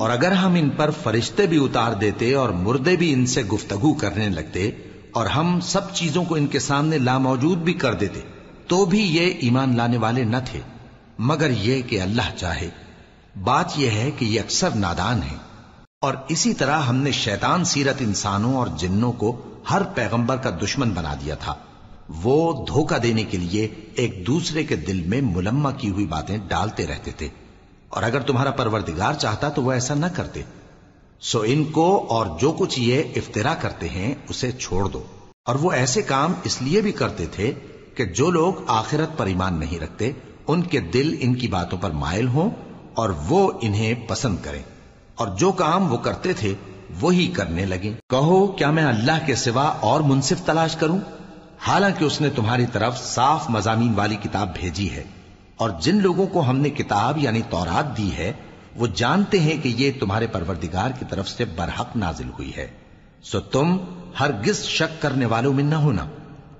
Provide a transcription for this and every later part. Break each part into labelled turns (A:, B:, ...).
A: اور اگر ہم ان پر فرشتے بھی اتار دیتے اور مردے بھی ان سے گفتگو کرنے لگتے اور ہم سب چیزوں کو ان کے سامنے لاموجود بھی کر دیتے تو بھی یہ ایمان لانے والے نہ تھے، مگر یہ کہ اللہ چاہے۔ بات یہ ہے کہ یہ اکثر نادان ہیں۔ اور اسی طرح ہم نے شیطان سیرت انسانوں اور جنوں کو ہر پیغمبر کا دشمن بنا دیا تھا۔ وہ دھوکہ دینے کے لیے ایک دوسرے کے دل میں ملمہ کی ہوئی باتیں ڈالتے رہتے تھے، اور اگر تمہارا پروردگار چاہتا تو وہ ایسا نہ کرتے۔ سو ان کو اور جو کچھ یہ افترا کرتے ہیں اسے چھوڑ دو۔ اور وہ ایسے کام اس لیے بھی کرتے تھے کہ جو لوگ آخرت پر ایمان نہیں رکھتے ان کے دل ان کی باتوں پر مائل ہوں اور وہ انہیں پسند کریں، اور جو کام وہ کرتے تھے وہی کرنے لگیں۔ کہو کیا میں اللہ کے سوا اور منصف تلاش کروں، حالانکہ اس نے تمہاری طرف صاف مضامین والی کتاب بھیجی ہے، اور جن لوگوں کو ہم نے کتاب یعنی تورات دی ہے وہ جانتے ہیں کہ یہ تمہارے پروردگار کی طرف سے برحق نازل ہوئی ہے۔ سو تم ہرگز شک کرنے والوں میں نہ ہونا،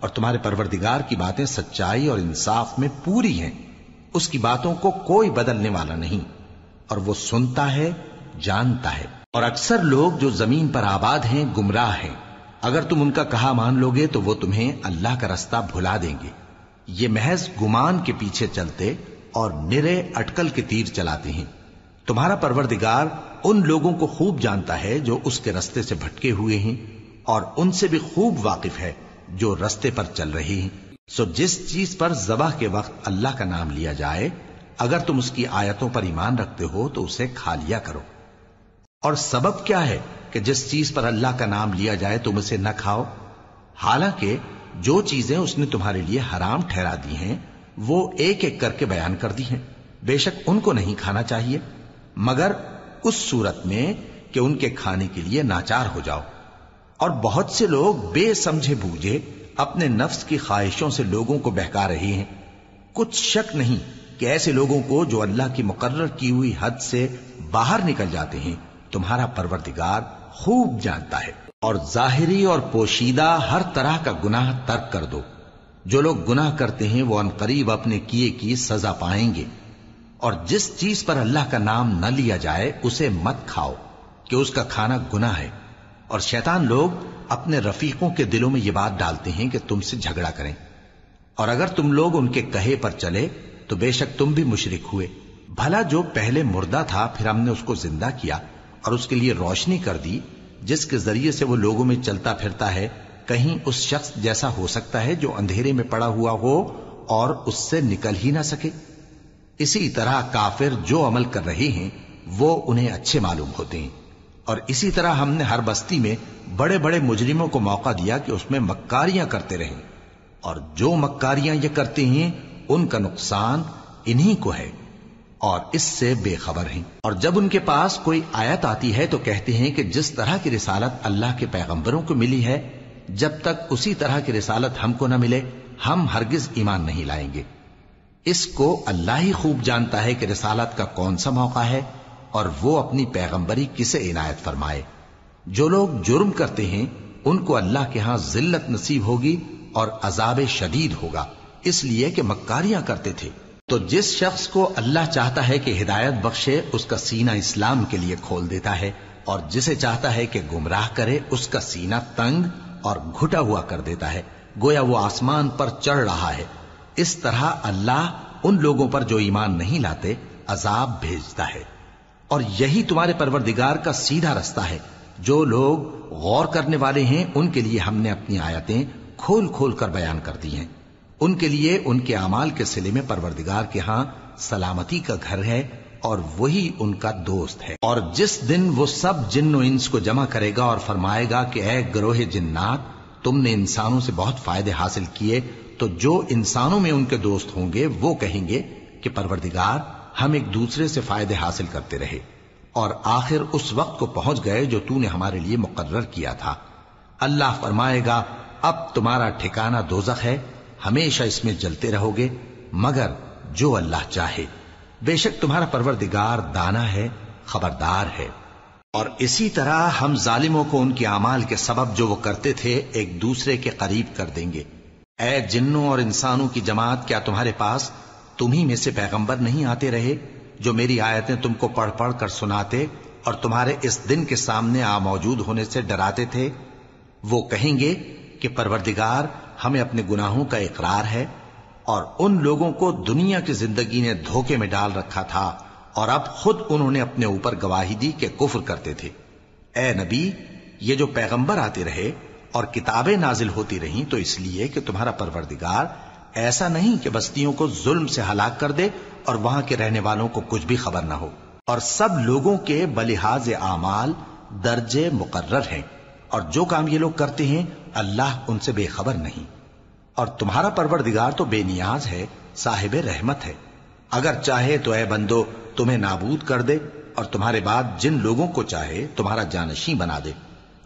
A: اور تمہارے پروردگار کی باتیں سچائی اور انصاف میں پوری ہیں، اس کی باتوں کو کوئی بدلنے والا نہیں، اور وہ سنتا ہے جانتا ہے۔ اور اکثر لوگ جو زمین پر آباد ہیں گمراہ ہیں، اگر تم ان کا کہا مان لوگے تو وہ تمہیں اللہ کا رستہ بھلا دیں گے۔ یہ محض گمان کے پیچھے چلتے اور نرے اٹکل کے تیر چلاتے ہیں۔ تمہارا پروردگار ان لوگوں کو خوب جانتا ہے جو اس کے رستے سے بھٹکے ہوئے ہیں، اور ان سے بھی خوب واقف ہے جو رستے پر چل رہے ہیں۔ سو جس چیز پر ذبح کے وقت اللہ کا نام لیا جائے اگر تم اس کی آیتوں پر ایمان رکھتے ہو تو اسے کھا لیا کرو۔ اور سبب کیا ہے کہ جس چیز پر اللہ کا نام لیا جائے تم اسے نہ کھاؤ، حالانکہ جو چیزیں اس نے تمہارے لیے حرام ٹھہرا دی ہیں وہ ایک ایک کر کے بیان کر دی ہیں۔ بے شک ان کو نہیں کھانا چاہیے مگر اس صورت میں کہ ان کے کھانے کے لیے ناچار ہو جاؤ۔ اور بہت سے لوگ بے سمجھے بوجھے اپنے نفس کی خواہشوں سے لوگوں کو بہکا رہے ہیں۔ کچھ شک نہیں کہ ایسے لوگوں کو جو اللہ کی مقرر کی ہوئی حد سے باہر نکل جاتے ہیں تمہارا پروردگار خوب جانتا ہے۔ اور ظاہری اور پوشیدہ ہر طرح کا گناہ ترک کر دو۔ جو لوگ گناہ کرتے ہیں وہ عنقریب اپنے کیے کی سزا پائیں گے۔ اور جس چیز پر اللہ کا نام نہ لیا جائے اسے مت کھاؤ کہ اس کا کھانا گناہ ہے۔ اور شیطان لوگ اپنے رفیقوں کے دلوں میں یہ بات ڈالتے ہیں کہ تم سے جھگڑا کریں، اور اگر تم لوگ ان کے کہے پر چلے تو بے شک تم بھی مشرک ہوئے۔ بھلا جو پہلے مردہ تھا پھر ہم نے اس کو زندہ کیا اور اس کے لیے روشنی کر دی جس کے ذریعے سے وہ لوگوں میں چلتا پھرتا ہے، کہیں اس شخص جیسا ہو سکتا ہے جو اندھیرے میں پڑا ہوا ہو اور اس سے نکل ہی نہ سکے؟ اسی طرح کافر جو عمل کر رہے ہیں وہ انہیں اچھے معلوم ہوتے ہیں۔ اور اسی طرح ہم نے ہر بستی میں بڑے بڑے مجرموں کو موقع دیا کہ اس میں مکاریاں کرتے رہیں، اور جو مکاریاں یہ کرتے ہیں ان کا نقصان انہی کو ہے اور اس سے بے خبر ہیں۔ اور جب ان کے پاس کوئی آیت آتی ہے تو کہتے ہیں کہ جس طرح کی رسالت اللہ کے پیغمبروں کو ملی ہے جب تک اسی طرح کی رسالت ہم کو نہ ملے ہم ہرگز ایمان نہیں لائیں گے۔ اس کو اللہ ہی خوب جانتا ہے کہ رسالت کا کون سا موقع ہے اور وہ اپنی پیغمبری کسے عنایت فرمائے۔ جو لوگ جرم کرتے ہیں ان کو اللہ کے ہاں ذلت نصیب ہوگی اور عذاب شدید ہوگا، اس لیے کہ مکاریاں کرتے تھے۔ تو جس شخص کو اللہ چاہتا ہے کہ ہدایت بخشے اس کا سینہ اسلام کے لیے کھول دیتا ہے، اور جسے چاہتا ہے کہ گمراہ کرے اس کا سینہ تنگ اور گھٹا ہوا کر دیتا ہے، گویا وہ آسمان پر چڑھ رہا ہے۔ اس طرح اللہ ان لوگوں پر جو ایمان نہیں لاتے عذاب بھیجتا ہے۔ اور یہی تمہارے پروردگار کا سیدھا رستہ ہے۔ جو لوگ غور کرنے والے ہیں ان کے لیے ہم نے اپنی آیتیں کھول کھول کر بیان کر دی ہیں۔ ان کے لیے ان کے اعمال کے صلے میں پروردگار کے ہاں سلامتی کا گھر ہے اور وہی ان کا دوست ہے۔ اور جس دن وہ سب جن و انس کو جمع کرے گا اور فرمائے گا کہ اے گروہ جنات تم نے انسانوں سے بہت فائدے حاصل کیے، تو جو انسانوں میں ان کے دوست ہوں گے وہ کہیں گے کہ پروردگار ہم ایک دوسرے سے فائدے حاصل کرتے رہے اور آخر اس وقت کو پہنچ گئے جو تو نے ہمارے لیے مقرر کیا تھا۔ اللہ فرمائے گا اب تمہارا ٹھکانہ دوزخ ہے، ہمیشہ اس میں جلتے رہو گے مگر جو اللہ چاہے، بے شک تمہارا پروردگار دانا ہے، خبردار ہے۔ اور اسی طرح ہم ظالموں کو ان کے اعمال کے سبب جو وہ کرتے تھے ایک دوسرے کے قریب کر دیں گے۔ اے جنوں اور انسانوں کی جماعت، کیا تمہارے پاس تمہیں میں سے پیغمبر نہیں آتے رہے جو میری آیتیں تم کو پڑھ پڑھ کر سناتے اور تمہارے اس دن کے سامنے آ موجود ہونے سے ڈراتے تھے؟ وہ کہیں گے کہ پروردگار ہمیں اپنے گناہوں کا اقرار ہے، اور ان لوگوں کو دنیا کی زندگی نے دھوکے میں ڈال رکھا تھا اور اب خود انہوں نے اپنے اوپر گواہی دی کہ کفر کرتے تھے۔ اے نبی، یہ جو پیغمبر آتے رہے اور کتابیں نازل ہوتی رہیں تو اس لیے کہ تمہارا پروردگار ایسا نہیں کہ بستیوں کو ظلم سے ہلاک کر دے اور وہاں کے رہنے والوں کو کچھ بھی خبر نہ ہو، اور سب لوگوں کے بلحاظ اعمال درجے مقرر ہیں، اور جو کام یہ لوگ کرتے ہیں اللہ ان سے بے خبر نہیں۔ اور تمہارا پروردگار تو بے نیاز ہے، صاحب رحمت ہے، اگر چاہے تو اے بندو تمہیں نابود کر دے اور تمہارے بعد جن لوگوں کو چاہے تمہارا جانشین بنا دے،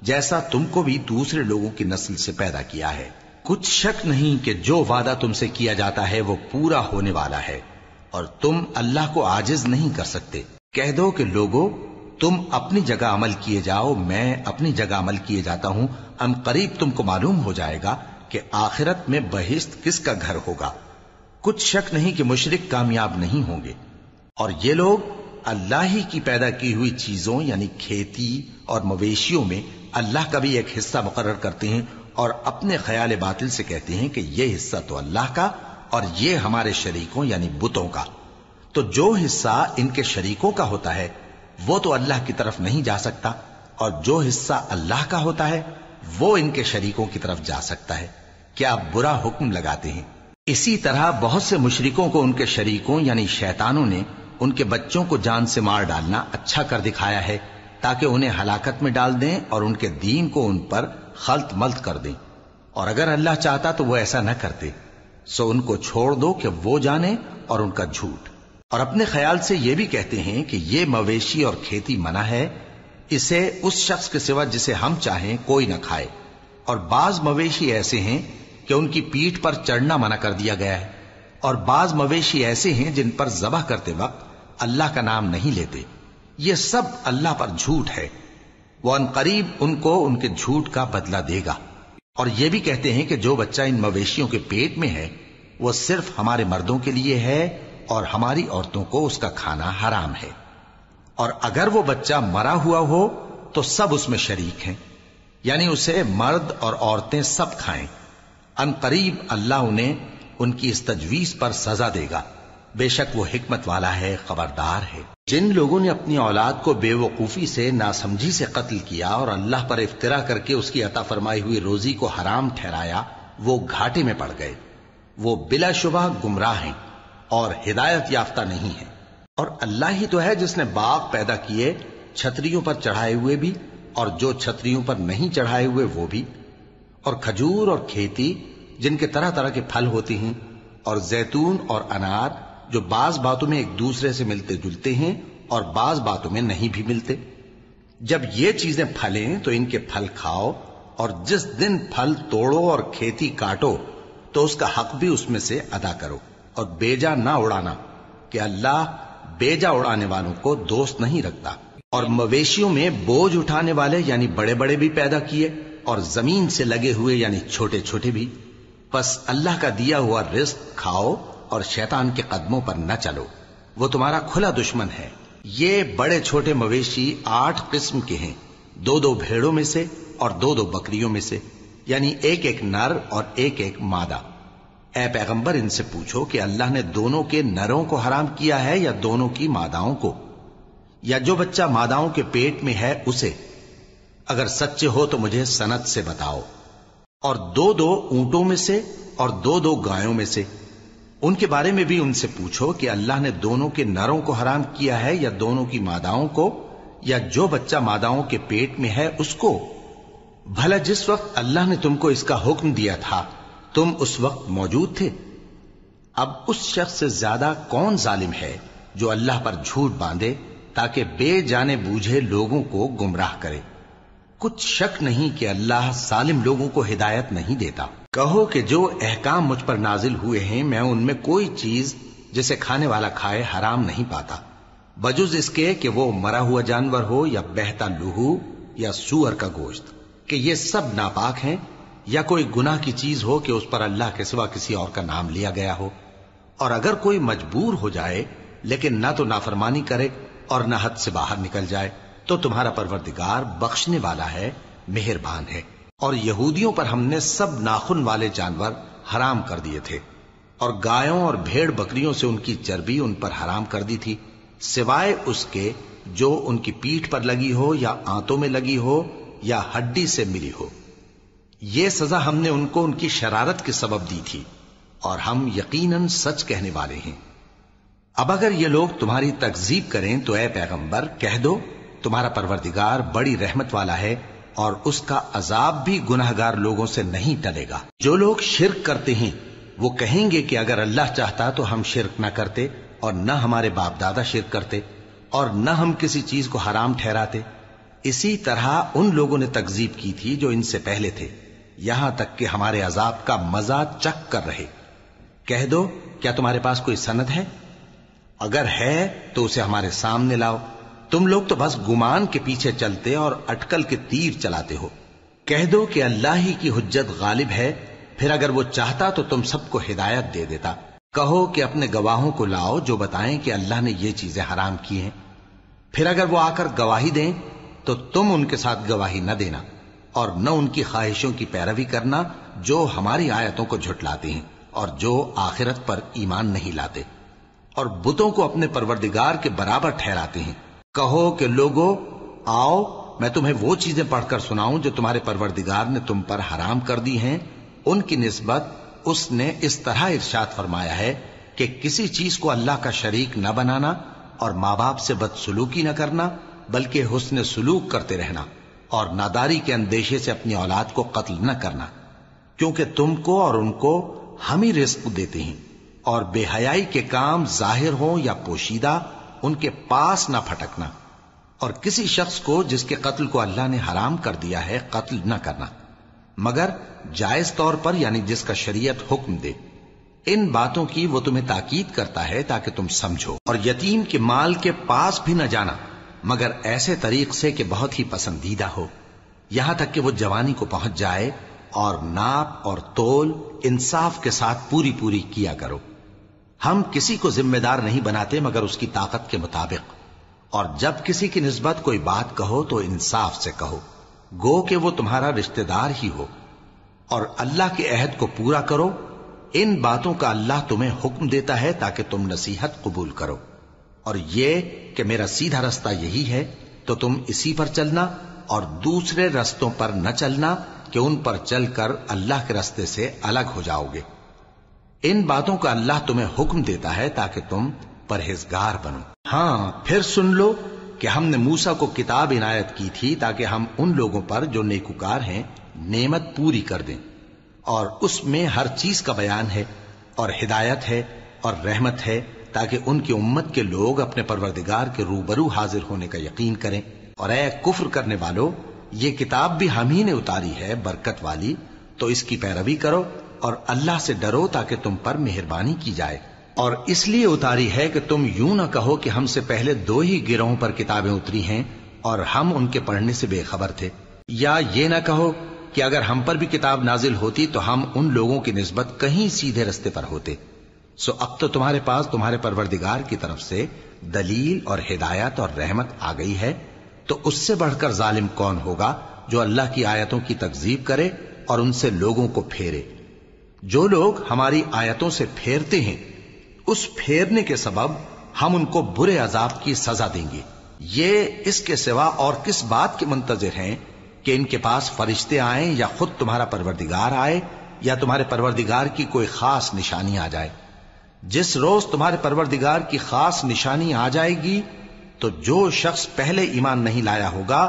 A: جیسا تم کو بھی دوسرے لوگوں کی نسل سے پیدا کیا ہے۔ کچھ شک نہیں کہ جو وعدہ تم سے کیا جاتا ہے وہ پورا ہونے والا ہے، اور تم اللہ کو عاجز نہیں کر سکتے۔ کہہ دو کہ لوگو تم اپنی جگہ عمل کیے جاؤ، میں اپنی جگہ عمل کیے جاتا ہوں، ان قریب تم کو معلوم ہو جائے گا کہ آخرت میں بہشت کس کا گھر ہوگا۔ کچھ شک نہیں کہ مشرک کامیاب نہیں ہوں گے، اور یہ لوگ اللہ ہی کی پیدا کی ہوئی چیزوں یعنی کھیتی اور مویشیوں میں اللہ کا بھی ایک حصہ مقرر کرتے ہیں، اور اپنے خیال باطل سے کہتے ہیں کہ یہ حصہ تو اللہ کا اور یہ ہمارے شریکوں یعنی بتوں کا۔ تو جو حصہ ان کے شریکوں کا ہوتا ہے وہ تو اللہ کی طرف نہیں جا سکتا، اور جو حصہ اللہ کا ہوتا ہے وہ ان کے شریکوں کی طرف جا سکتا ہے۔ کیا برا حکم لگاتے ہیں؟ اسی طرح بہت سے مشرکوں کو ان کے شریکوں یعنی شیطانوں نے ان کے بچوں کو جان سے مار ڈالنا اچھا کر دکھایا ہے، تاکہ انہیں ہلاکت میں ڈال دیں اور ان کے دین کو ان پر خلط ملط کر دیں، اور اگر اللہ چاہتا تو وہ ایسا نہ کرتے۔ سو ان کو چھوڑ دو کہ وہ جانے اور ان کا جھوٹ۔ اور اپنے خیال سے یہ بھی کہتے ہیں کہ یہ مویشی اور کھیتی منع ہے، اسے اس شخص کے سوا جسے ہم چاہیں کوئی نہ کھائے، اور بعض مویشی ایسے ہیں کہ ان کی پیٹھ پر چڑھنا منع کر دیا گیا ہے، اور بعض مویشی ایسے ہیں جن پر ذبح کرتے وقت اللہ کا نام نہیں لیتے۔ یہ سب اللہ پر جھوٹ ہے، وہ ان قریب ان کو ان کے جھوٹ کا بدلہ دے گا۔ اور یہ بھی کہتے ہیں کہ جو بچہ ان مویشیوں کے پیٹ میں ہے وہ صرف ہمارے مردوں کے لیے ہے اور ہماری عورتوں کو اس کا کھانا حرام ہے، اور اگر وہ بچہ مرا ہوا ہو تو سب اس میں شریک ہیں، یعنی اسے مرد اور عورتیں سب کھائیں۔ ان قریب اللہ انہیں ان کی اس تجویز پر سزا دے گا، بے شک وہ حکمت والا ہے، خبردار ہے۔ جن لوگوں نے اپنی اولاد کو بے وقوفی سے ناسمجھی سے قتل کیا اور اللہ پر افترا کر کے اس کی عطا فرمائی ہوئی روزی کو حرام ٹھہرایا، وہ گھاٹے میں پڑ گئے، وہ بلا شبہ گمراہ ہیں اور ہدایت یافتہ نہیں ہیں۔ اور اللہ ہی تو ہے جس نے باغ پیدا کیے، چھتریوں پر چڑھائے ہوئے بھی اور جو چھتریوں پر نہیں چڑھائے ہوئے وہ بھی، اور کھجور اور کھیتی جن کے طرح طرح کے پھل ہوتے ہیں، اور زیتون اور انار جو بعض باتوں میں ایک دوسرے سے ملتے جلتے ہیں اور بعض باتوں میں نہیں بھی ملتے۔ جب یہ چیزیں پھلیں تو ان کے پھل کھاؤ، اور جس دن پھل توڑو اور کھیتی کاٹو تو اس کا حق بھی اس میں سے ادا کرو، اور بیجا نہ اڑانا کہ اللہ بیجا اڑانے والوں کو دوست نہیں رکھتا۔ اور مویشیوں میں بوجھ اٹھانے والے یعنی بڑے بڑے بھی پیدا کیے، اور زمین سے لگے ہوئے یعنی چھوٹے چھوٹے بھی۔ بس اللہ کا دیا ہوا رزق کھاؤ اور شیطان کے قدموں پر نہ چلو، وہ تمہارا کھلا دشمن ہے۔ یہ بڑے چھوٹے مویشی 8 قسم کے ہیں، 2 بھیڑوں میں سے اور 2 بکریوں میں سے، یعنی ایک نر اور ایک مادہ۔ اے پیغمبر ان سے پوچھو کہ اللہ نے دونوں کے نروں کو حرام کیا ہے یا دونوں کی ماداؤں کو، یا جو بچہ ماداؤں کے پیٹ میں ہے اسے؟ اگر سچے ہو تو مجھے سند سے بتاؤ۔ اور 2 اونٹوں میں سے اور 2 گایوں میں سے، ان کے بارے میں بھی ان سے پوچھو کہ اللہ نے دونوں کے نروں کو حرام کیا ہے یا دونوں کی ماداؤں کو، یا جو بچہ ماداؤں کے پیٹ میں ہے اس کو؟ بھلا جس وقت اللہ نے تم کو اس کا حکم دیا تھا تم اس وقت موجود تھے؟ اب اس شخص سے زیادہ کون ظالم ہے جو اللہ پر جھوٹ باندھے تاکہ بے جانے بوجھے لوگوں کو گمراہ کرے۔ کچھ شک نہیں کہ اللہ ظالم لوگوں کو ہدایت نہیں دیتا۔ کہو کہ جو احکام مجھ پر نازل ہوئے ہیں میں ان میں کوئی چیز جسے کھانے والا کھائے حرام نہیں پاتا، بجز اس کے کہ وہ مرا ہوا جانور ہو یا بہتا لہو یا سور کا گوشت، کہ یہ سب ناپاک ہیں، یا کوئی گناہ کی چیز ہو کہ اس پر اللہ کے سوا کسی اور کا نام لیا گیا ہو۔ اور اگر کوئی مجبور ہو جائے لیکن نہ تو نافرمانی کرے اور نہ حد سے باہر نکل جائے، تو تمہارا پروردگار بخشنے والا ہے، مہربان ہے۔ اور یہودیوں پر ہم نے سب ناخن والے جانور حرام کر دیے تھے، اور گایوں اور بھیڑ بکریوں سے ان کی چربی ان پر حرام کر دی تھی، سوائے اس کے جو ان کی پیٹھ پر لگی ہو یا آنتوں میں لگی ہو یا ہڈی سے ملی ہو۔ یہ سزا ہم نے ان کو ان کی شرارت کے سبب دی تھی، اور ہم یقیناً سچ کہنے والے ہیں۔ اب اگر یہ لوگ تمہاری تکذیب کریں تو اے پیغمبر کہہ دو، تمہارا پروردگار بڑی رحمت والا ہے، اور اس کا عذاب بھی گناہگار لوگوں سے نہیں ٹلے گا۔ جو لوگ شرک کرتے ہیں وہ کہیں گے کہ اگر اللہ چاہتا تو ہم شرک نہ کرتے، اور نہ ہمارے باپ دادا شرک کرتے، اور نہ ہم کسی چیز کو حرام ٹھہراتے۔ اسی طرح ان لوگوں نے تکذیب کی تھی جو ان سے پہلے تھے، یہاں تک کہ ہمارے عذاب کا مزہ چکھ کر رہے۔ کہہ دو، کیا تمہارے پاس کوئی سند ہے؟ اگر ہے تو اسے ہمارے سامنے لاؤ۔ تم لوگ تو بس گمان کے پیچھے چلتے اور اٹکل کے تیر چلاتے ہو۔ کہہ دو کہ اللہ ہی کی حجت غالب ہے، پھر اگر وہ چاہتا تو تم سب کو ہدایت دے دیتا۔ کہو کہ اپنے گواہوں کو لاؤ جو بتائیں کہ اللہ نے یہ چیزیں حرام کی ہیں، پھر اگر وہ آ کر گواہی دیں تو تم ان کے ساتھ گواہی نہ دینا، اور نہ ان کی خواہشوں کی پیروی کرنا جو ہماری آیتوں کو جھٹلاتے ہیں اور جو آخرت پر ایمان نہیں لاتے، اور بتوں کو اپنے پروردگار کے برابر ٹھہراتے ہیں۔ کہو کہ لوگو آؤ، میں تمہیں وہ چیزیں پڑھ کر سناؤں جو تمہارے پروردگار نے تم پر حرام کر دی ہیں۔ ان کی نسبت اس نے اس طرح ارشاد فرمایا ہے کہ کسی چیز کو اللہ کا شریک نہ بنانا، اور ماں باپ سے بدسلوکی نہ کرنا، بلکہ حسن سلوک کرتے رہنا، اور ناداری کے اندیشے سے اپنی اولاد کو قتل نہ کرنا، کیونکہ تم کو اور ان کو ہم ہی رزق دیتے ہیں۔ اور بے حیائی کے کام ظاہر ہوں یا پوشیدہ ان کے پاس نہ پھٹکنا، اور کسی شخص کو جس کے قتل کو اللہ نے حرام کر دیا ہے قتل نہ کرنا، مگر جائز طور پر، یعنی جس کا شریعت حکم دے۔ ان باتوں کی وہ تمہیں تاکید کرتا ہے تاکہ تم سمجھو۔ اور یتیم کے مال کے پاس بھی نہ جانا مگر ایسے طریق سے کہ بہت ہی پسندیدہ ہو، یہاں تک کہ وہ جوانی کو پہنچ جائے، اور ناپ اور تول انصاف کے ساتھ پوری پوری کیا کرو۔ ہم کسی کو ذمہ دار نہیں بناتے مگر اس کی طاقت کے مطابق، اور جب کسی کی نسبت کوئی بات کہو تو انصاف سے کہو، گو کہ وہ تمہارا رشتہ دار ہی ہو، اور اللہ کے عہد کو پورا کرو۔ ان باتوں کا اللہ تمہیں حکم دیتا ہے تاکہ تم نصیحت قبول کرو، اور یہ کہ میرا سیدھا رستہ یہی ہے تو تم اسی پر چلنا، اور دوسرے رستوں پر نہ چلنا کہ ان پر چل کر اللہ کے رستے سے الگ ہو جاؤ گے۔ ان باتوں کا اللہ تمہیں حکم دیتا ہے تاکہ تم پرہیزگار بنو۔ ہاں، پھر سن لو کہ ہم نے موسیٰ کو کتاب عنایت کی تھی تاکہ ہم ان لوگوں پر جو نیکوکار ہیں نعمت پوری کر دیں، اور اس میں ہر چیز کا بیان ہے، اور ہدایت ہے اور رحمت ہے، تاکہ ان کی امت کے لوگ اپنے پروردگار کے روبرو حاضر ہونے کا یقین کریں۔ اور اے کفر کرنے والو، یہ کتاب بھی ہم ہی نے اتاری ہے برکت والی، تو اس کی پیروی کرو اور اللہ سے ڈرو تاکہ تم پر مہربانی کی جائے۔ اور اس لیے اتاری ہے کہ تم یوں نہ کہو کہ ہم سے پہلے 2 ہی گروہوں پر کتابیں اتری ہیں اور ہم ان کے پڑھنے سے بے خبر تھے، یا یہ نہ کہو کہ اگر ہم پر بھی کتاب نازل ہوتی تو ہم ان لوگوں کی نسبت کہیں سیدھے رستے پر ہوتے۔ سو اب تو تمہارے پاس تمہارے پروردگار کی طرف سے دلیل اور ہدایت اور رحمت آ گئی ہے، تو اس سے بڑھ کر ظالم کون ہوگا جو اللہ کی آیتوں کی تکذیب کرے اور ان سے لوگوں کو پھیرے۔ جو لوگ ہماری آیتوں سے پھیرتے ہیں اس پھیرنے کے سبب ہم ان کو برے عذاب کی سزا دیں گے۔ یہ اس کے سوا اور کس بات کے منتظر ہیں کہ ان کے پاس فرشتے آئیں یا خود تمہارا پروردگار آئے یا تمہارے پروردگار کی کوئی خاص نشانی آ جائے۔ جس روز تمہارے پروردگار کی خاص نشانی آ جائے گی تو جو شخص پہلے ایمان نہیں لایا ہوگا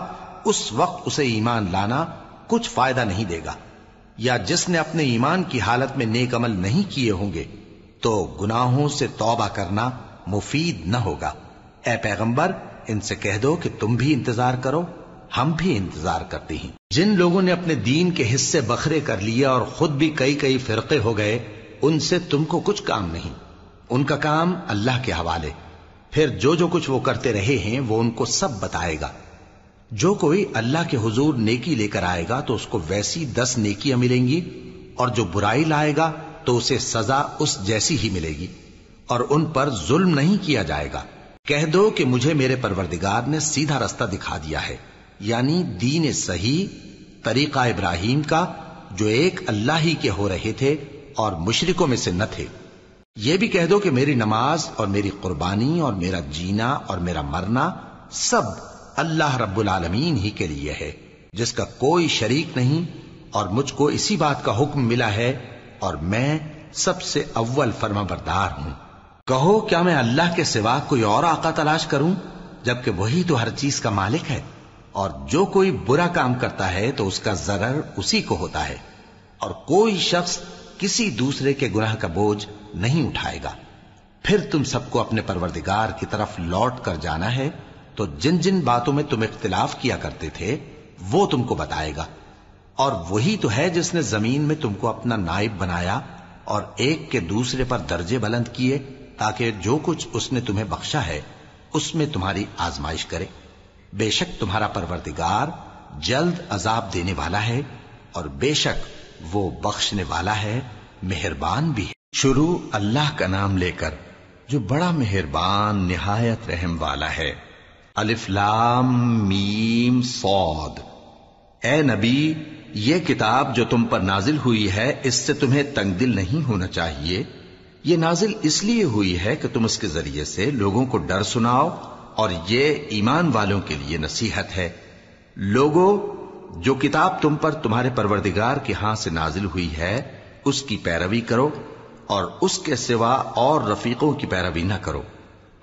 A: اس وقت اسے ایمان لانا کچھ فائدہ نہیں دے گا، یا جس نے اپنے ایمان کی حالت میں نیک عمل نہیں کیے ہوں گے تو گناہوں سے توبہ کرنا مفید نہ ہوگا۔ اے پیغمبر، ان سے کہہ دو کہ تم بھی انتظار کرو، ہم بھی انتظار کرتے ہیں۔ جن لوگوں نے اپنے دین کے حصے بکھرے کر لیے اور خود بھی کئی فرقے ہو گئے، ان سے تم کو کچھ کام نہیں، ان کا کام اللہ کے حوالے۔ پھر جو کچھ وہ کرتے رہے ہیں وہ ان کو سب بتائے گا۔ جو کوئی اللہ کے حضور نیکی لے کر آئے گا تو اس کو ویسی 10 نیکیاں ملیں گی، اور جو برائی لائے گا تو اسے سزا اس جیسی ہی ملے گی، اور ان پر ظلم نہیں کیا جائے گا۔ کہہ دو کہ مجھے میرے پروردگار نے سیدھا رستہ دکھا دیا ہے، یعنی دین صحیح، طریقہ ابراہیم کا، جو ایک اللہ ہی کے ہو رہے تھے اور مشرکوں میں سے نہ تھے۔ یہ بھی کہہ دو کہ میری نماز اور میری قربانی اور میرا جینا اور میرا مرنا سب اللہ رب العالمین ہی کے لیے ہے، جس کا کوئی شریک نہیں، اور مجھ کو اسی بات کا حکم ملا ہے اور میں سب سے اول فرما بردار ہوں۔ کہو کیا میں اللہ کے سوا کوئی اور آقا تلاش کروں، جبکہ وہی تو ہر چیز کا مالک ہے، اور جو کوئی برا کام کرتا ہے تو اس کا ضرر اسی کو ہوتا ہے، اور کوئی شخص کسی دوسرے کے گناہ کا بوجھ نہیں اٹھائے گا۔ پھر تم سب کو اپنے پروردگار کی طرف لوٹ کر جانا ہے، تو جن جن باتوں میں تم اختلاف کیا کرتے تھے وہ تم کو بتائے گا، اور وہی تو ہے جس نے زمین میں تم کو اپنا نائب بنایا اور ایک کے دوسرے پر درجے بلند کیے، تاکہ جو کچھ اس نے تمہیں بخشا ہے اس میں تمہاری آزمائش کرے۔ بے شک تمہارا پروردگار جلد عذاب دینے والا ہے، اور بے شک وہ بخشنے والا ہے، مہربان بھی ہے۔ شروع اللہ کا نام لے کر جو بڑا مہربان نہایت رحم والا ہے۔ الف لام میم صاد۔ اے نبی، یہ کتاب جو تم پر نازل ہوئی ہے اس سے تمہیں تنگ دل نہیں ہونا چاہیے۔ یہ نازل اس لیے ہوئی ہے کہ تم اس کے ذریعے سے لوگوں کو ڈر سناؤ، اور یہ ایمان والوں کے لیے نصیحت ہے۔ لوگوں، جو کتاب تم پر تمہارے پروردگار کے ہاں سے نازل ہوئی ہے اس کی پیروی کرو، اور اس کے سوا اور رفیقوں کی پیروی نہ کرو،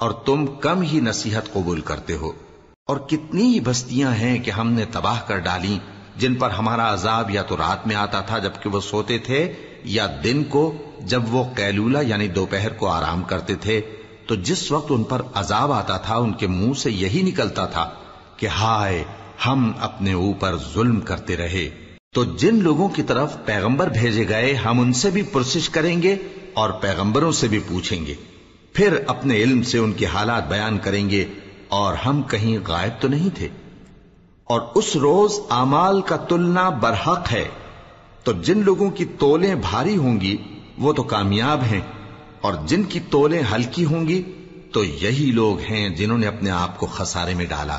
A: اور تم کم ہی نصیحت قبول کرتے ہو۔ اور کتنی ہی بستیاں ہیں کہ ہم نے تباہ کر ڈالیں، جن پر ہمارا عذاب یا تو رات میں آتا تھا جبکہ وہ سوتے تھے، یا دن کو جب وہ قیلولہ یعنی دوپہر کو آرام کرتے تھے، تو جس وقت ان پر عذاب آتا تھا ان کے منہ سے یہی نکلتا تھا کہ ہائے، ہم اپنے اوپر ظلم کرتے رہے۔ تو جن لوگوں کی طرف پیغمبر بھیجے گئے ہم ان سے بھی پرسش کریں گے اور پیغمبروں سے بھی پوچھیں گے، پھر اپنے علم سے ان کے حالات بیان کریں گے، اور ہم کہیں غائب تو نہیں تھے۔ اور اس روز اعمال کا تلنا برحق ہے، تو جن لوگوں کی تولیں بھاری ہوں گی وہ تو کامیاب ہیں، اور جن کی تولیں ہلکی ہوں گی تو یہی لوگ ہیں جنہوں نے اپنے آپ کو خسارے میں ڈالا،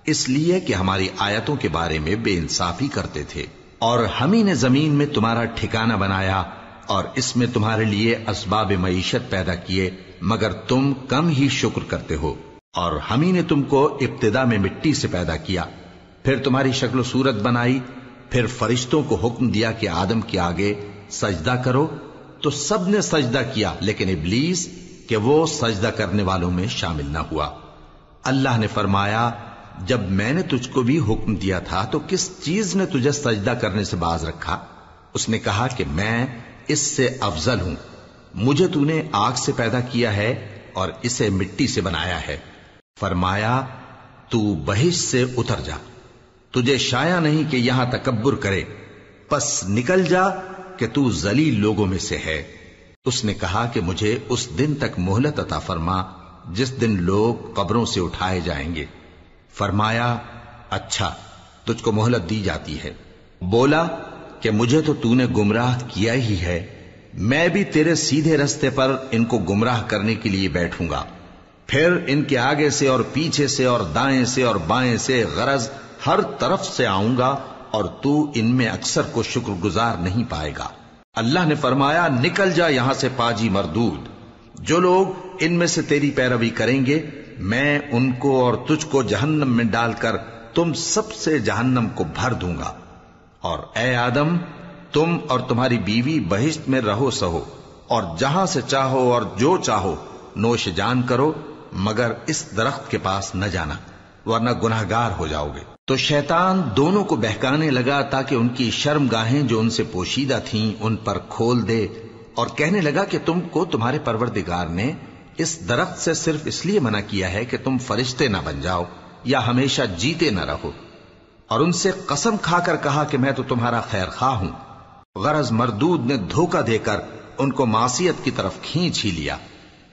A: اس لیے کہ ہماری آیتوں کے بارے میں بے انصافی کرتے تھے۔ اور ہم ہی نے زمین میں تمہارا ٹھکانہ بنایا اور اس میں تمہارے لیے اسباب معیشت پیدا کیے، مگر تم کم ہی شکر کرتے ہو۔ اور ہم ہی نے تم کو ابتدا میں مٹی سے پیدا کیا، پھر تمہاری شکل و صورت بنائی، پھر فرشتوں کو حکم دیا کہ آدم کے آگے سجدہ کرو، تو سب نے سجدہ کیا لیکن ابلیس کہ وہ سجدہ کرنے والوں میں شامل نہ ہوا۔ اللہ نے فرمایا، جب میں نے تجھ کو بھی حکم دیا تھا تو کس چیز نے تجھے سجدہ کرنے سے باز رکھا؟ اس نے کہا کہ میں اس سے افضل ہوں، مجھے تو نے آگ سے پیدا کیا ہے اور اسے مٹی سے بنایا ہے۔ فرمایا، تو بہشت سے اتر جا، تجھے شایع نہیں کہ یہاں تکبر کرے، پس نکل جا کہ تو ذلیل لوگوں میں سے ہے۔ اس نے کہا کہ مجھے اس دن تک مہلت عطا فرما جس دن لوگ قبروں سے اٹھائے جائیں گے۔ فرمایا، اچھا، تجھ کو مہلت دی جاتی ہے۔ بولا کہ مجھے تو نے گمراہ کیا ہی ہے، میں بھی تیرے سیدھے رستے پر ان کو گمراہ کرنے کے لیے بیٹھوں گا، پھر ان کے آگے سے اور پیچھے سے اور دائیں سے اور بائیں سے، غرض ہر طرف سے آؤں گا، اور تو ان میں اکثر کو شکر گزار نہیں پائے گا۔ اللہ نے فرمایا، نکل جا یہاں سے پاجی مردود، جو لوگ ان میں سے تیری پیروی کریں گے میں ان کو اور تجھ کو جہنم میں ڈال کر تم سب سے جہنم کو بھر دوں گا۔ اور اے آدم، تم اور تمہاری بیوی بہشت میں رہو سہو، اور جہاں سے چاہو اور جو چاہو نوش جان کرو، مگر اس درخت کے پاس نہ جانا ورنہ گناہگار ہو جاؤ گے۔ تو شیطان دونوں کو بہکانے لگا تاکہ ان کی شرم گاہیں جو ان سے پوشیدہ تھیں ان پر کھول دے، اور کہنے لگا کہ تم کو تمہارے پروردگار نے اس درخت سے صرف اس لیے منع کیا ہے کہ تم فرشتے نہ بن جاؤ یا ہمیشہ جیتے نہ رہو۔ اور ان سے قسم کھا کر کہا کہ میں تو تمہارا خیر خواہ ہوں۔ غرض مردود نے دھوکہ دے کر ان کو معصیت کی طرف کھینچ ہی لیا۔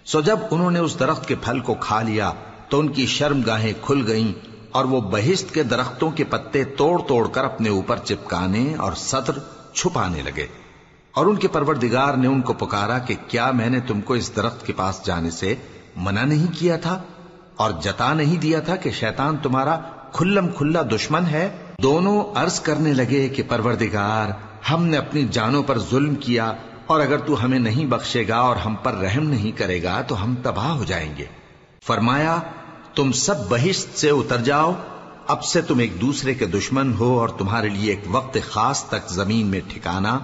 A: سو جب انہوں نے اس درخت کے پھل کو کھا لیا تو ان کی شرم گاہیں کھل گئیں، اور وہ بہشت کے درختوں کے پتے توڑ توڑ کر اپنے اوپر چپکانے اور سطر چھپانے لگے۔ اور ان کے پروردگار نے ان کو پکارا کہ کیا میں نے تم کو اس درخت کے پاس جانے سے منع نہیں کیا تھا؟ اور جتا نہیں دیا تھا کہ شیطان تمہارا کھلم کھلا دشمن ہے؟ دونوں عرض کرنے لگے کہ پروردگار، ہم نے اپنی جانوں پر ظلم کیا، اور اگر تو ہمیں نہیں بخشے گا اور ہم پر رحم نہیں کرے گا تو ہم تباہ ہو جائیں گے۔ فرمایا تم سب بہشت سے اتر جاؤ، اب سے تم ایک دوسرے کے دشمن ہو، اور تمہارے لیے ایک وقت خاص تک زمین میں ٹھکانا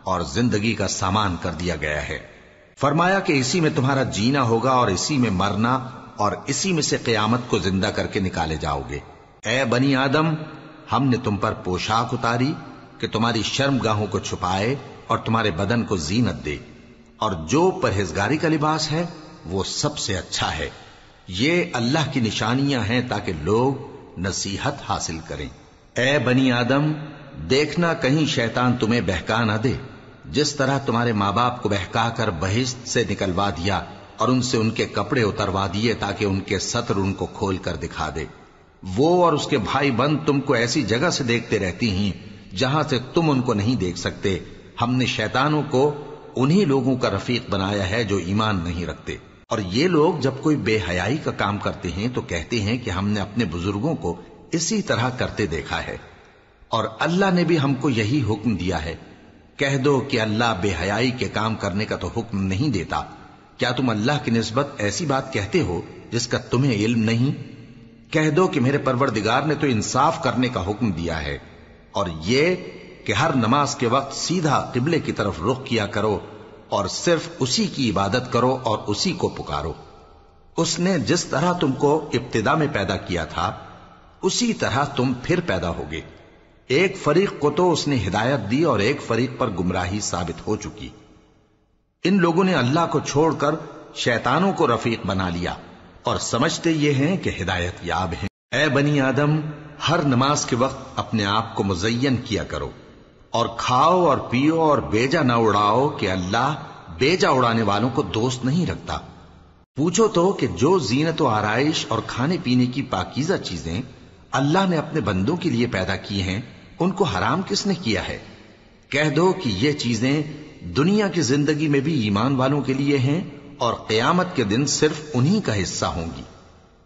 A: اور زندگی کا سامان کر دیا گیا ہے۔ فرمایا کہ اسی میں تمہارا جینا ہوگا اور اسی میں مرنا، اور اسی میں سے قیامت کو زندہ کر کے نکالے جاؤ گے۔ اے بنی آدم، ہم نے تم پر پوشاک اتاری کہ تمہاری شرم گاہوں کو چھپائے اور تمہارے بدن کو زینت دے، اور جو پرہیزگاری کا لباس ہے وہ سب سے اچھا ہے۔ یہ اللہ کی نشانیاں ہیں تاکہ لوگ نصیحت حاصل کریں۔ اے بنی آدم، دیکھنا کہیں شیطان تمہیں بہکا نہ دے، جس طرح تمہارے ماں باپ کو بہکا کر بہشت سے نکلوا دیا اور ان سے ان کے کپڑے اتروا دیے تاکہ ان کے ستر ان کو کھول کر دکھا دے۔ وہ اور اس کے بھائی بند تم کو ایسی جگہ سے دیکھتے رہتی ہیں جہاں سے تم ان کو نہیں دیکھ سکتے۔ ہم نے شیطانوں کو انہی لوگوں کا رفیق بنایا ہے جو ایمان نہیں رکھتے، اور یہ لوگ جب کوئی بے حیائی کا کام کرتے ہیں تو کہتے ہیں کہ ہم نے اپنے بزرگوں کو اسی طرح کرتے دیکھا ہے، اور اللہ نے بھی ہم کو یہی حکم دیا ہے۔ کہہ دو کہ اللہ بے حیائی کے کام کرنے کا تو حکم نہیں دیتا۔ کیا تم اللہ کی نسبت ایسی بات کہتے ہو جس کا تمہیں علم نہیں؟ کہہ دو کہ میرے پروردگار نے تو انصاف کرنے کا حکم دیا ہے، اور یہ کہ ہر نماز کے وقت سیدھا قبلے کی طرف رخ کیا کرو اور صرف اسی کی عبادت کرو اور اسی کو پکارو۔ اس نے جس طرح تم کو ابتدا میں پیدا کیا تھا اسی طرح تم پھر پیدا ہوگے۔ ایک فریق کو تو اس نے ہدایت دی اور ایک فریق پر گمراہی ثابت ہو چکی۔ ان لوگوں نے اللہ کو چھوڑ کر شیطانوں کو رفیق بنا لیا اور سمجھتے یہ ہیں کہ ہدایت یاب ہیں۔ اے بنی آدم، ہر نماز کے وقت اپنے آپ کو مزین کیا کرو، اور کھاؤ اور پیو اور بیجا نہ اڑاؤ کہ اللہ بیجا اڑانے والوں کو دوست نہیں رکھتا۔ پوچھو تو کہ جو زینت و آرائش اور کھانے پینے کی پاکیزہ چیزیں اللہ نے اپنے بندوں کے لیے پیدا کی ہیں ان کو حرام کس نے کیا ہے؟ کہہ دو کہ یہ چیزیں دنیا کی زندگی میں بھی ایمان والوں کے لیے ہیں اور قیامت کے دن صرف انہی کا حصہ ہوں گی۔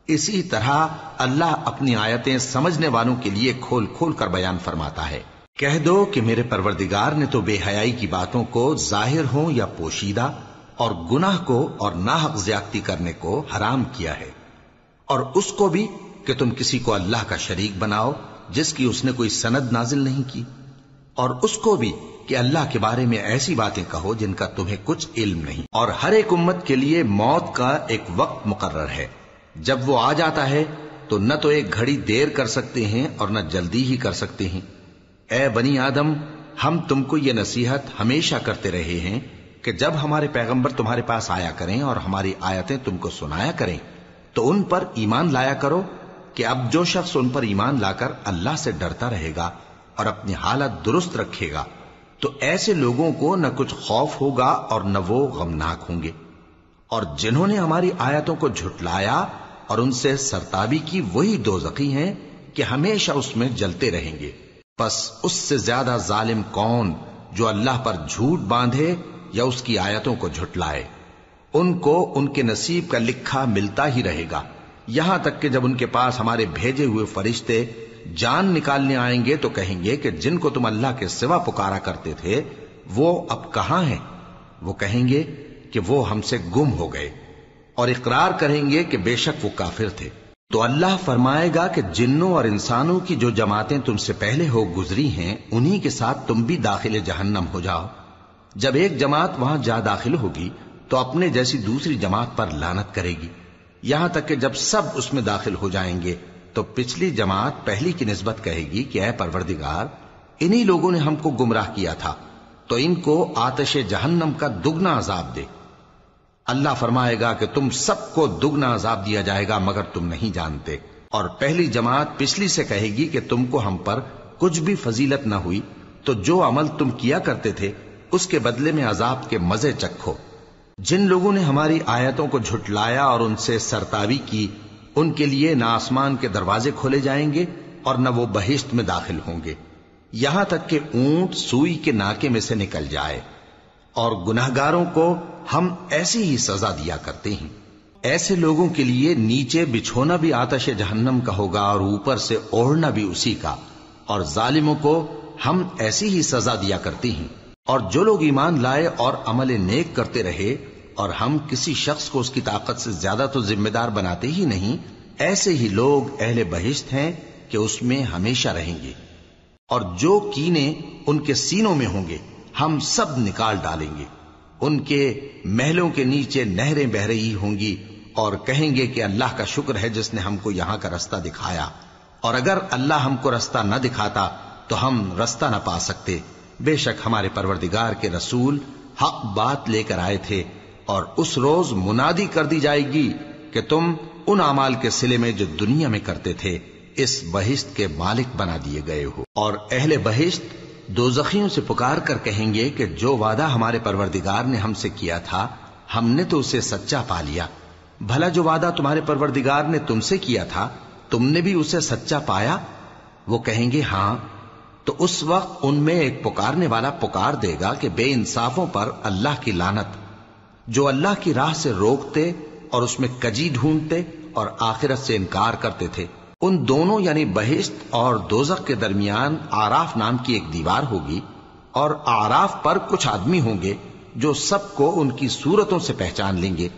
A: اسی طرح اللہ اپنی آیتیں سمجھنے والوں کے لیے کھول کھول کر بیان فرماتا ہے۔ کہہ دو کہ میرے پروردگار نے تو بے حیائی کی باتوں کو ظاہر ہوں یا پوشیدہ، اور گناہ کو اور ناحق زیادتی کرنے کو حرام کیا ہے، اور اس کو بھی کہ تم کسی کو اللہ کا شریک بناؤ جس کی اس نے کوئی سند نازل نہیں کی، اور اس کو بھی کہ اللہ کے بارے میں ایسی باتیں کہو جن کا تمہیں کچھ علم نہیں۔ اور ہر ایک امت کے لیے موت کا ایک وقت مقرر ہے، جب وہ آ جاتا ہے تو نہ تو ایک گھڑی دیر کر سکتے ہیں اور نہ جلدی ہی کر سکتے ہیں۔ اے بنی آدم، ہم تم کو یہ نصیحت ہمیشہ کرتے رہے ہیں کہ جب ہمارے پیغمبر تمہارے پاس آیا کریں اور ہماری آیتیں تم کو سنایا کریں تو ان پر ایمان لایا کرو، کہ اب جو شخص ان پر ایمان لا کر اللہ سے ڈرتا رہے گا اور اپنی حالت درست رکھے گا تو ایسے لوگوں کو نہ کچھ خوف ہوگا اور نہ وہ غمناک ہوں گے۔ اور جنہوں نے ہماری آیتوں کو جھٹلایا اور ان سے سرتابی کی وہی دوزخی ہیں کہ ہمیشہ اس میں جلتے رہیں گے۔ پس اس سے زیادہ ظالم کون جو اللہ پر جھوٹ باندھے یا اس کی آیتوں کو جھٹلائے؟ ان کو ان کے نصیب کا لکھا ملتا ہی رہے گا، یہاں تک کہ جب ان کے پاس ہمارے بھیجے ہوئے فرشتے جان نکالنے آئیں گے تو کہیں گے کہ جن کو تم اللہ کے سوا پکارا کرتے تھے وہ اب کہاں ہیں؟ وہ کہیں گے کہ وہ ہم سے گم ہو گئے، اور اقرار کریں گے کہ بے شک وہ کافر تھے۔ تو اللہ فرمائے گا کہ جنوں اور انسانوں کی جو جماعتیں تم سے پہلے ہو گزری ہیں انہی کے ساتھ تم بھی داخل جہنم ہو جاؤ۔ جب ایک جماعت وہاں جا داخل ہوگی تو اپنے جیسی دوسری جماعت پر لعنت کرے گی، یہاں تک کہ جب سب اس میں داخل ہو جائیں گے تو پچھلی جماعت پہلی کی نسبت کہے گی کہ اے پروردگار، انہی لوگوں نے ہم کو گمراہ کیا تھا، تو ان کو آتش جہنم کا دگنا عذاب دے۔ اللہ فرمائے گا کہ تم سب کو دگنا عذاب دیا جائے گا مگر تم نہیں جانتے۔ اور پہلی جماعت پچھلی سے کہے گی کہ تم کو ہم پر کچھ بھی فضیلت نہ ہوئی، تو جو عمل تم کیا کرتے تھے اس کے بدلے میں عذاب کے مزے چکھو۔ جن لوگوں نے ہماری آیتوں کو جھٹلایا اور ان سے سرتابی کی ان کے لیے نہ آسمان کے دروازے کھولے جائیں گے اور نہ وہ بہشت میں داخل ہوں گے، یہاں تک کہ اونٹ سوئی کے ناکے میں سے نکل جائے، اور گناہگاروں کو ہم ایسی ہی سزا دیا کرتے ہیں۔ ایسے لوگوں کے لیے نیچے بچھونا بھی آتش جہنم کا ہوگا اور اوپر سے اوڑھنا بھی اسی کا، اور ظالموں کو ہم ایسی ہی سزا دیا کرتی ہیں۔ اور جو لوگ ایمان لائے اور عمل نیک کرتے رہے اور ہم کسی شخص کو اس کی طاقت سے زیادہ تو ذمہ دار بناتے ہی نہیں، ایسے ہی لوگ اہل بہشت ہیں کہ اس میں ہمیشہ رہیں گے۔ اور جو کینے ان کے سینوں میں ہوں گے ہم سب نکال ڈالیں گے۔ ان کے محلوں کے نیچے نہریں بہ رہی ہوں گی اور کہیں گے کہ اللہ کا شکر ہے جس نے ہم کو یہاں کا رستہ دکھایا، اور اگر اللہ ہم کو رستہ نہ دکھاتا تو ہم رستہ نہ پا سکتے۔ بے شک ہمارے پروردگار کے رسول حق بات لے کر آئے تھے، اور اس روز منادی کر دی جائے گی کہ تم ان اعمال کے صلے میں جو دنیا میں کرتے تھے اس بہشت کے مالک بنا دیے گئے ہو۔ اور اہل بہشت دوزخیوں سے پکار کر کہیں گے کہ جو وعدہ ہمارے پروردگار نے ہم سے کیا تھا ہم نے تو اسے سچا پا لیا۔ بھلا جو وعدہ تمہارے پروردگار نے تم سے کیا تھا تم نے بھی اسے سچا پایا؟ وہ کہیں گے ہاں۔ تو اس وقت ان میں ایک پکارنے والا پکار دے گا کہ بے انصافوں پر اللہ کی لعنت، جو اللہ کی راہ سے روکتے اور اس میں کجی ڈھونڈتے اور آخرت سے انکار کرتے تھے۔ ان دونوں یعنی بہشت اور دوزخ کے درمیان آراف نام کی ایک دیوار ہوگی، اور آراف پر کچھ آدمی ہوں گے جو سب کو ان کی صورتوں سے پہچان لیں گے،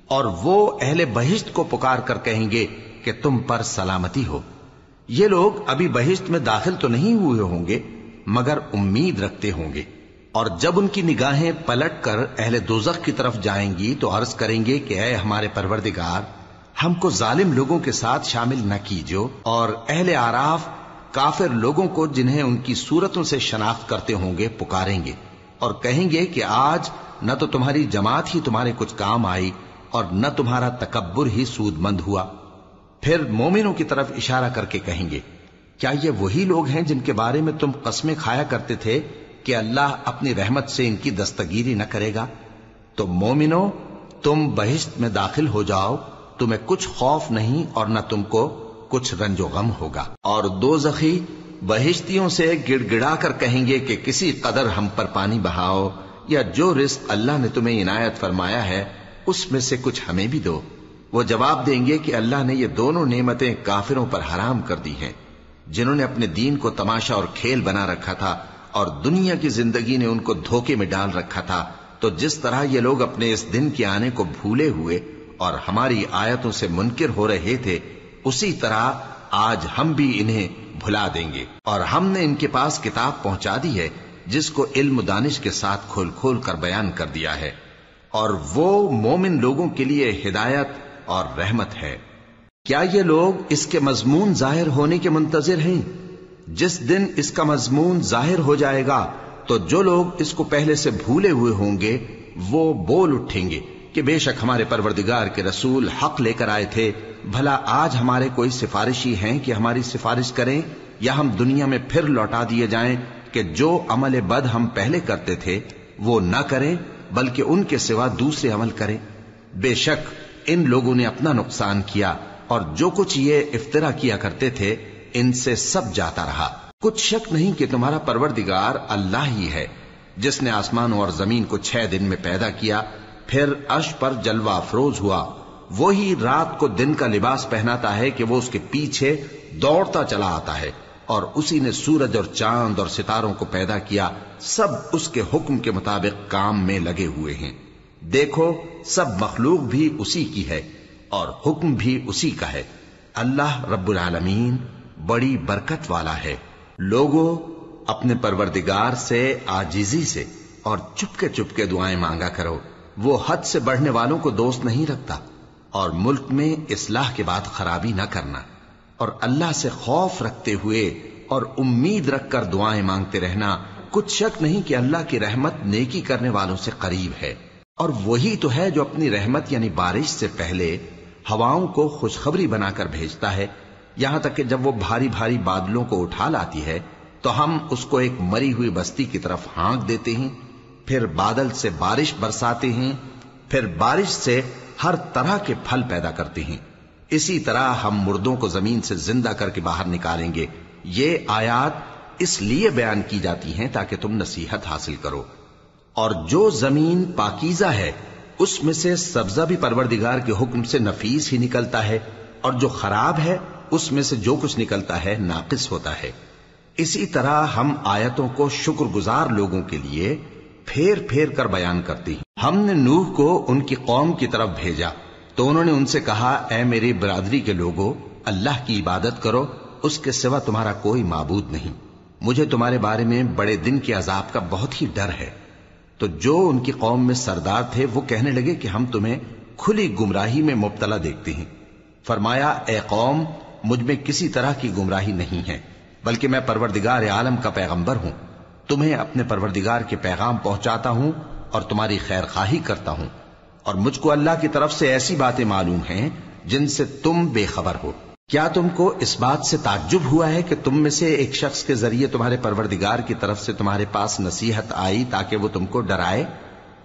A: اور وہ اہل بہشت کو پکار کر کہیں گے کہ تم پر سلامتی ہو۔ یہ لوگ ابھی بہشت میں داخل تو نہیں ہوئے ہوں گے مگر امید رکھتے ہوں گے، اور جب ان کی نگاہیں پلٹ کر اہل دوزخ کی طرف جائیں گی تو عرض کریں گے کہ اے ہمارے پروردگار، ہم کو ظالم لوگوں کے ساتھ شامل نہ کیجو۔ اور اہل آراف کافر لوگوں کو جنہیں ان کی صورتوں سے شناخت کرتے ہوں گے پکاریں گے اور کہیں گے کہ آج نہ تو تمہاری جماعت ہی تمہارے کچھ کام آئی اور نہ تمہارا تکبر ہی سود مند ہوا۔ پھر مومنوں کی طرف اشارہ کر کے کہیں گے کیا یہ وہی لوگ ہیں جن کے بارے میں تم قسمیں کھایا کرتے تھے کہ اللہ اپنی رحمت سے ان کی دستگیری نہ کرے گا؟ تو مومنوں، تم بہشت میں داخل ہو جاؤ، تمہیں کچھ خوف نہیں اور نہ تم کو کچھ رنج و غم ہوگا۔ اور دوزخی بہشتیوں سے گڑ گڑا کر کہیں گے کہ کسی قدر ہم پر پانی بہاؤ، یا جو رزق اللہ نے تمہیں عنایت فرمایا ہے اس میں سے کچھ ہمیں بھی دو۔ وہ جواب دیں گے کہ اللہ نے یہ دونوں نعمتیں کافروں پر حرام کر دی ہیں، جنہوں نے اپنے دین کو تماشا اور کھیل بنا رکھا تھا اور دنیا کی زندگی نے ان کو دھوکے میں ڈال رکھا تھا۔ تو جس طرح یہ لوگ اپنے اس دن کے آنے کو بھولے ہوئے اور ہماری آیتوں سے منکر ہو رہے تھے، اسی طرح آج ہم بھی انہیں بھلا دیں گے۔ اور ہم نے ان کے پاس کتاب پہنچا دی ہے جس کو علم و دانش کے ساتھ کھول کھول کر بیان کر دیا ہے، اور وہ مومن لوگوں کے لیے ہدایت اور رحمت ہے۔ کیا یہ لوگ اس کے مضمون ظاہر ہونے کے منتظر ہیں؟ جس دن اس کا مضمون ظاہر ہو جائے گا تو جو لوگ اس کو پہلے سے بھولے ہوئے ہوں گے وہ بول اٹھیں گے کہ بے شک ہمارے پروردگار کے رسول حق لے کر آئے تھے۔ بھلا آج ہمارے کوئی سفارشی ہیں کہ ہماری سفارش کریں، یا ہم دنیا میں پھر لوٹا دیے جائیں کہ جو عمل بد ہم پہلے کرتے تھے وہ نہ کریں بلکہ ان کے سوا دوسرے عمل کریں۔ بے شک ان لوگوں نے اپنا نقصان کیا، اور جو کچھ یہ افترا کیا کرتے تھے ان سے سب جاتا رہا۔ کچھ شک نہیں کہ تمہارا پروردگار اللہ ہی ہے جس نے آسمانوں اور زمین کو 6 دن میں پیدا کیا، پھر عرش پر جلوہ افروز ہوا۔ وہی رات کو دن کا لباس پہناتا ہے کہ وہ اس کے پیچھے دوڑتا چلا آتا ہے، اور اسی نے سورج اور چاند اور ستاروں کو پیدا کیا، سب اس کے حکم کے مطابق کام میں لگے ہوئے ہیں۔ دیکھو سب مخلوق بھی اسی کی ہے اور حکم بھی اسی کا ہے۔ اللہ رب العالمین بڑی برکت والا ہے۔ لوگوں، اپنے پروردگار سے عاجزی سے اور چپکے دعائیں مانگا کرو، وہ حد سے بڑھنے والوں کو دوست نہیں رکھتا، اور ملک میں اصلاح کے بعد خرابی نہ کرنا، اور اللہ سے خوف رکھتے ہوئے اور امید رکھ کر دعائیں مانگتے رہنا۔ کچھ شک نہیں کہ اللہ کی رحمت نیکی کرنے والوں سے قریب ہے، اور وہی تو ہے جو اپنی رحمت یعنی بارش سے پہلے ہواؤں کو خوشخبری بنا کر بھیجتا ہے، یہاں تک کہ جب وہ بھاری بھاری بادلوں کو اٹھا لاتی ہے تو ہم اس کو ایک مری ہوئی بستی کی طرف ہانک دیتے ہیں، پھر بادل سے بارش برساتے ہیں، پھر بارش سے ہر طرح کے پھل پیدا کرتے ہیں۔ اسی طرح ہم مردوں کو زمین سے زندہ کر کے باہر نکالیں گے۔ یہ آیات اس لیے بیان کی جاتی ہیں تاکہ تم نصیحت حاصل کرو۔ اور جو زمین پاکیزہ ہے اس میں سے سبزہ بھی پروردگار کے حکم سے نفیس ہی نکلتا ہے، اور جو خراب ہے اس میں سے جو کچھ نکلتا ہے ناقص ہوتا ہے۔ اسی طرح ہم آیتوں کو شکر گزار لوگوں کے لیے پھیر پھیر کر بیان کرتے ہیں۔ ہم نے نوح کو ان کی قوم کی طرف بھیجا تو انہوں نے ان سے کہا، اے میری برادری کے لوگوں، اللہ کی عبادت کرو، اس کے سوا تمہارا کوئی معبود نہیں۔ مجھے تمہارے بارے میں بڑے دن کے عذاب کا بہت ہی ڈر ہے۔ تو جو ان کی قوم میں سردار تھے وہ کہنے لگے کہ ہم تمہیں کھلی گمراہی میں مبتلا دیکھتے ہیں۔ فرمایا، اے قوم، مجھ میں کسی طرح کی گمراہی نہیں ہے، بلکہ میں پروردگار عالم کا پیغمبر ہوں، تمہیں اپنے پروردگار کے پیغام پہنچاتا ہوں اور تمہاری خیر خواہی کرتا ہوں، اور مجھ کو اللہ کی طرف سے ایسی باتیں معلوم ہیں جن سے تم بے خبر ہو۔ کیا تم کو اس بات سے تعجب ہوا ہے کہ تم میں سے ایک شخص کے ذریعے تمہارے پروردگار کی طرف سے تمہارے پاس نصیحت آئی تاکہ وہ تم کو ڈرائے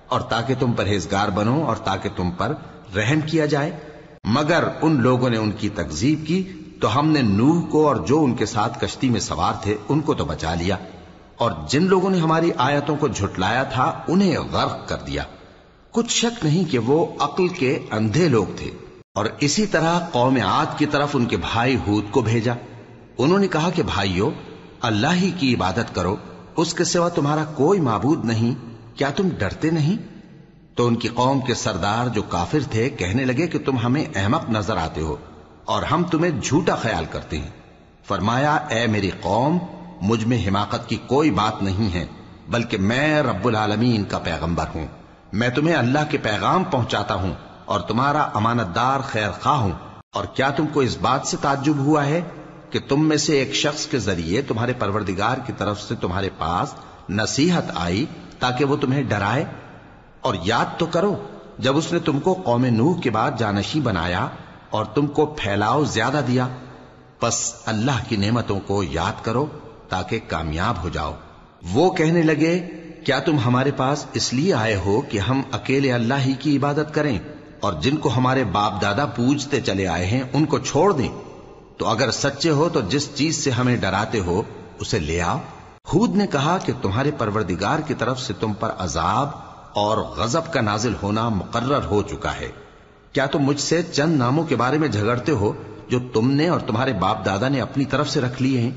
A: اور تاکہ تم پرہیزگار بنو اور تاکہ تم پر رحم کیا جائے؟ مگر ان لوگوں نے ان کی تکذیب کی تو ہم نے نوح کو اور جو ان کے ساتھ کشتی میں سوار تھے ان کو تو بچا لیا، اور جن لوگوں نے ہماری آیتوں کو جھٹلایا تھا انہیں غرق کر دیا۔ کچھ شک نہیں کہ وہ عقل کے اندھے لوگ تھے۔ اور اسی طرح قوم عاد کی طرف ان کے بھائی ہود کو بھیجا۔ انہوں نے کہا کہ بھائیو، اللہ ہی کی عبادت کرو، اس کے سوا تمہارا کوئی معبود نہیں، کیا تم ڈرتے نہیں؟ تو ان کی قوم کے سردار جو کافر تھے کہنے لگے کہ تم ہمیں احمق نظر آتے ہو اور ہم تمہیں جھوٹا خیال کرتے ہیں۔ فرمایا، اے میری قوم، مجھ میں حماقت کی کوئی بات نہیں ہے، بلکہ میں رب العالمین کا پیغمبر ہوں۔ میں تمہیں اللہ کے پیغام پہنچاتا ہوں اور تمہارا امانت دار خیر خواہ ہوں۔ اور کیا تم کو اس بات سے تعجب ہوا ہے کہ تم میں سے ایک شخص کے ذریعے تمہارے پروردگار کی طرف سے تمہارے پاس نصیحت آئی تاکہ وہ تمہیں ڈرائے؟ اور یاد تو کرو جب اس نے تم کو قوم نوح کے بعد جانشی بنایا اور تم کو پھیلاؤ زیادہ دیا، پس اللہ کی نعمتوں کو یاد کرو تاکہ کامیاب ہو جاؤ۔ وہ کہنے لگے، کیا تم ہمارے پاس اس لیے آئے ہو کہ ہم اکیلے اللہ ہی کی عبادت کریں اور جن کو ہمارے باپ دادا پوجتے چلے آئے ہیں ان کو چھوڑ دیں؟ تو اگر سچے ہو تو جس چیز سے ہمیں ڈراتے ہو اسے لے آؤ۔ ہود نے کہا کہ تمہارے پروردگار کی طرف سے تم پر عذاب اور غضب کا نازل ہونا مقرر ہو چکا ہے۔ کیا تم مجھ سے چند ناموں کے بارے میں جھگڑتے ہو جو تم نے اور تمہارے باپ دادا نے اپنی طرف سے رکھ لیے ہیں،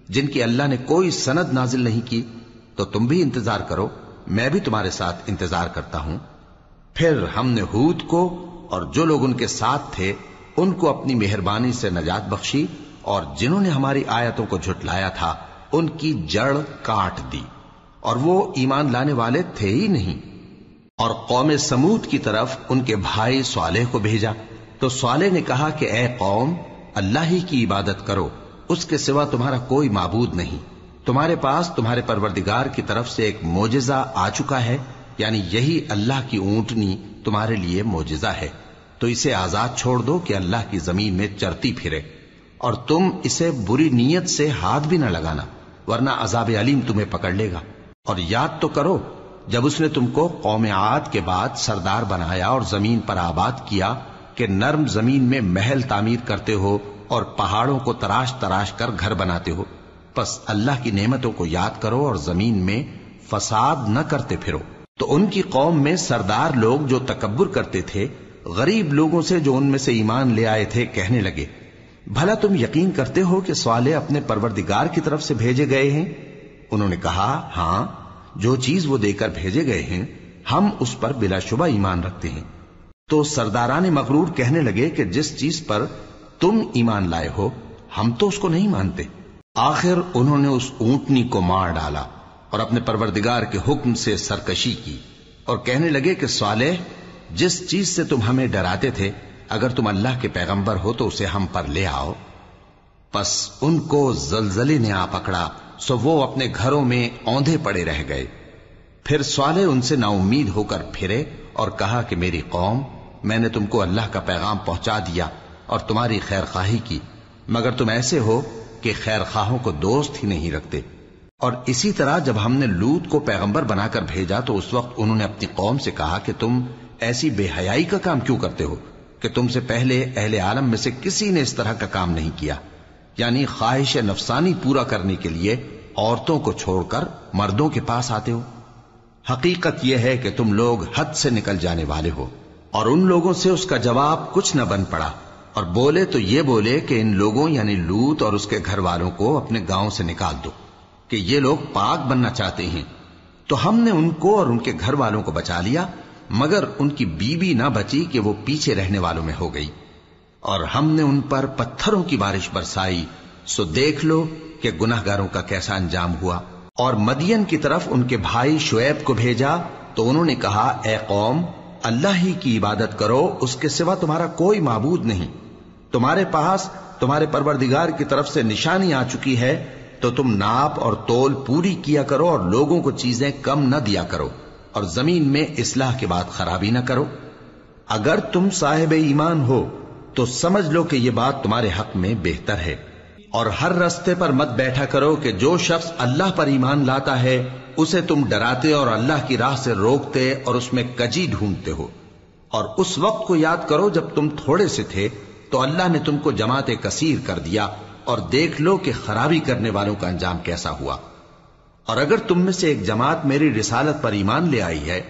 A: جن کی اللہ نے کوئی سند نازل نہیں کی؟ تو تم بھی انتظار کرو، میں بھی تمہارے ساتھ انتظار کرتا ہوں۔ پھر ہم نے ہود کو اور جو لوگ ان کے ساتھ تھے ان کو اپنی مہربانی سے نجات بخشی، اور جنہوں نے ہماری آیتوں کو جھٹلایا تھا ان کی جڑ کاٹ دی، اور وہ ایمان لانے والے تھے ہی نہیں۔ اور قوم سمود کی طرف ان کے بھائی صالح کو بھیجا تو صالح نے کہا کہ اے قوم، اللہ ہی کی عبادت کرو، اس کے سوا تمہارا کوئی معبود نہیں۔ تمہارے پاس تمہارے پروردگار کی طرف سے ایک معجزہ آ چکا ہے، یعنی یہی اللہ کی اونٹنی تمہارے لیے معجزہ ہے، تو اسے آزاد چھوڑ دو کہ اللہ کی زمین میں چرتی پھرے، اور تم اسے بری نیت سے ہاتھ بھی نہ لگانا، ورنہ عذاب علیم تمہیں پکڑ لے گا۔ اور یاد تو کرو جب اس نے تم کو قوم عاد کے بعد سردار بنایا اور زمین پر آباد کیا کہ نرم زمین میں محل تعمیر کرتے ہو اور پہاڑوں کو تراش تراش کر گھر بناتے ہو، پس اللہ کی نعمتوں کو یاد کرو اور زمین میں فساد نہ کرتے پھرو۔ تو ان کی قوم میں سردار لوگ جو تکبر کرتے تھے غریب لوگوں سے جو ان میں سے ایمان لے آئے تھے کہنے لگے، بھلا تم یقین کرتے ہو کہ صالح اپنے پروردگار کی طرف سے بھیجے گئے ہیں؟ انہوں نے کہا، ہاں، جو چیز وہ دے کر بھیجے گئے ہیں ہم اس پر بلا شبہ ایمان رکھتے ہیں۔ تو سرداران مغرور کہنے لگے کہ جس چیز پر تم ایمان لائے ہو ہم تو اس کو نہیں مانتے۔ آخر انہوں نے اس اونٹنی کو مار ڈالا اور اپنے پروردگار کے حکم سے سرکشی کی، اور کہنے لگے کہ صالح، جس چیز سے تم ہمیں ڈراتے تھے اگر تم اللہ کے پیغمبر ہو تو اسے ہم پر لے آؤ۔ پس ان کو زلزلے نے آ پکڑا، سو وہ اپنے گھروں میں اوندھے پڑے رہ گئے۔ پھر صالح ان سے نا امید ہو کر پھرے اور کہا کہ میری قوم، میں نے تم کو اللہ کا پیغام پہنچا دیا اور تمہاری خیر خواہی کی، مگر تم ایسے ہو کہ خیر خواہوں کو دوست ہی نہیں رکھتے۔ اور اسی طرح جب ہم نے لوط کو پیغمبر بنا کر بھیجا تو اس وقت انہوں نے اپنی قوم سے کہا کہ تم ایسی بے حیائی کا کام کیوں کرتے ہو کہ تم سے پہلے اہل عالم میں سے کسی نے اس طرح کا کام نہیں کیا، یعنی خواہش نفسانی پورا کرنے کے لیے عورتوں کو چھوڑ کر مردوں کے پاس آتے ہو۔ حقیقت یہ ہے کہ تم لوگ حد سے نکل جانے والے ہو۔ اور ان لوگوں سے اس کا جواب کچھ نہ بن پڑا، اور بولے تو یہ بولے کہ ان لوگوں یعنی لوط اور اس کے گھر والوں کو اپنے گاؤں سے نکال دو کہ یہ لوگ پاک بننا چاہتے ہیں۔ تو ہم نے ان کو اور ان کے گھر والوں کو بچا لیا، مگر ان کی بیوی نہ بچی کہ وہ پیچھے رہنے والوں میں ہو گئی۔ اور ہم نے ان پر پتھروں کی بارش برسائی، سو دیکھ لو کہ گناہگاروں کا کیسا انجام ہوا۔ اور مدین کی طرف ان کے بھائی شعیب کو بھیجا تو انہوں نے کہا، اے قوم، اللہ ہی کی عبادت کرو، اس کے سوا تمہارا کوئی معبود نہیں۔ تمہارے پاس تمہارے پروردگار کی طرف سے نشانی آ چکی ہے، تو تم ناپ اور تول پوری کیا کرو اور لوگوں کو چیزیں کم نہ دیا کرو، اور زمین میں اصلاح کے بعد خرابی نہ کرو۔ اگر تم صاحب ایمان ہو تو سمجھ لو کہ یہ بات تمہارے حق میں بہتر ہے۔ اور ہر رستے پر مت بیٹھا کرو کہ جو شخص اللہ پر ایمان لاتا ہے اسے تم ڈراتے اور اللہ کی راہ سے روکتے اور اس میں کجی ڈھونڈتے ہو۔ اور اس وقت کو یاد کرو جب تم تھوڑے سے تھے تو اللہ نے تم کو جماعت کثیر کر دیا، اور دیکھ لو کہ خرابی کرنے والوں کا انجام کیسا ہوا۔ اور اگر تم میں سے ایک جماعت میری رسالت پر ایمان لے آئی ہے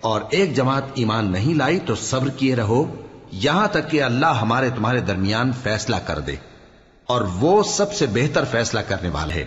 A: اور ایک جماعت ایمان نہیں لائی تو صبر کیے رہو یہاں تک کہ اللہ ہمارے تمہارے درمیان فیصلہ کر دے، اور وہ سب سے بہتر فیصلہ کرنے والا ہے۔